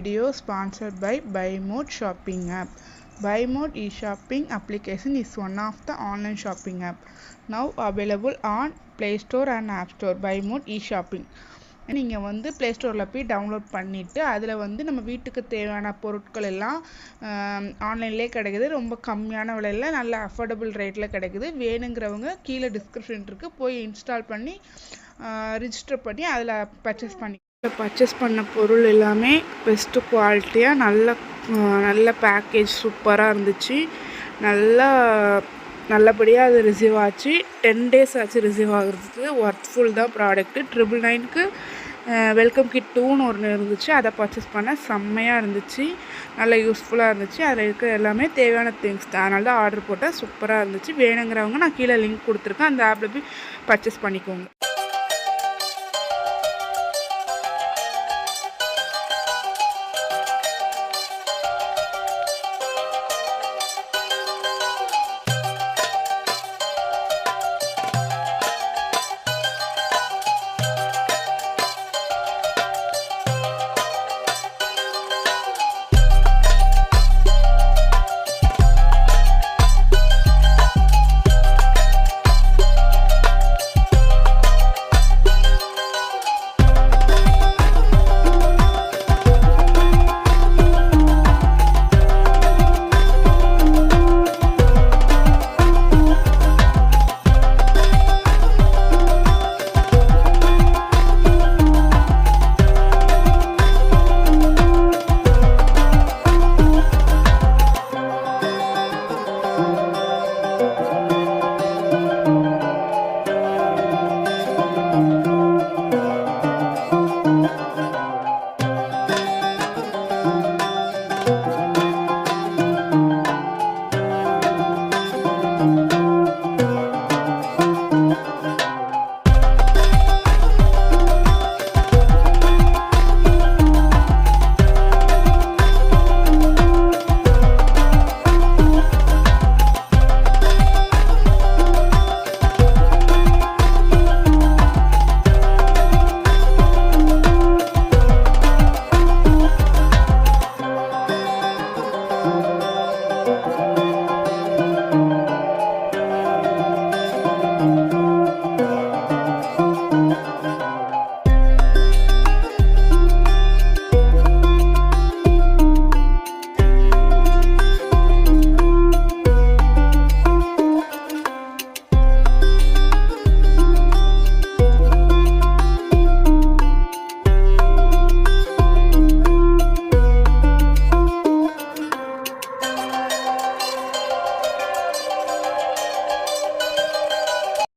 video sponsored by BuyMode shopping app. BuyMode e-shopping application is one of the online shopping app now available on Play Store and App Store. BuyMode e-shopping நீங்கள் வந்து play ஸ்டோரில் போய் download பண்ணிவிட்டு அதில் வந்து நம்ம வீட்டுக்கு தேவையான பொருட்கள் எல்லாம் ஆன்லைன்லேயே கிடைக்குது. ரொம்ப கம்மியான விலையில் நல்ல அஃபோர்டபுள் ரேட்டில் கிடைக்குது. வேணுங்கிறவங்க கீழே டிஸ்கிரிப்ஷன் இருக்குது, போய் இன்ஸ்டால் பண்ணி ரிஜிஸ்டர் பண்ணி அதில் பர்ச்சேஸ் பண்ண பொருள் எல்லாமே பெஸ்ட்டு குவாலிட்டியாக நல்ல பேக்கேஜ் சூப்பராக இருந்துச்சு. நல்லபடியாக அது ரிசீவ் ஆச்சு. 10 days ஆச்சு ரிசீவ் ஆகிறதுக்கு. ஒர்த்ஃபுல் தான் ப்ராடக்ட்டு. 999க்கு வெல்கம் கிட் 2ன்னு ஒன்று இருந்துச்சு, அதை பர்ச்சேஸ் பண்ண செம்மையாக இருந்துச்சு, நல்லா யூஸ்ஃபுல்லாக இருந்துச்சு. அதில் இருக்கிற எல்லாமே தேவையான திங்ஸ் தான், அதனால தான் ஆர்டர் போட்டால் சூப்பராக இருந்துச்சு. வேணுங்கிறவங்க நான் கீழே லிங்க் கொடுத்துருக்கேன், அந்த ஆப்பில் போய் பர்ச்சேஸ் பண்ணிக்கோங்க.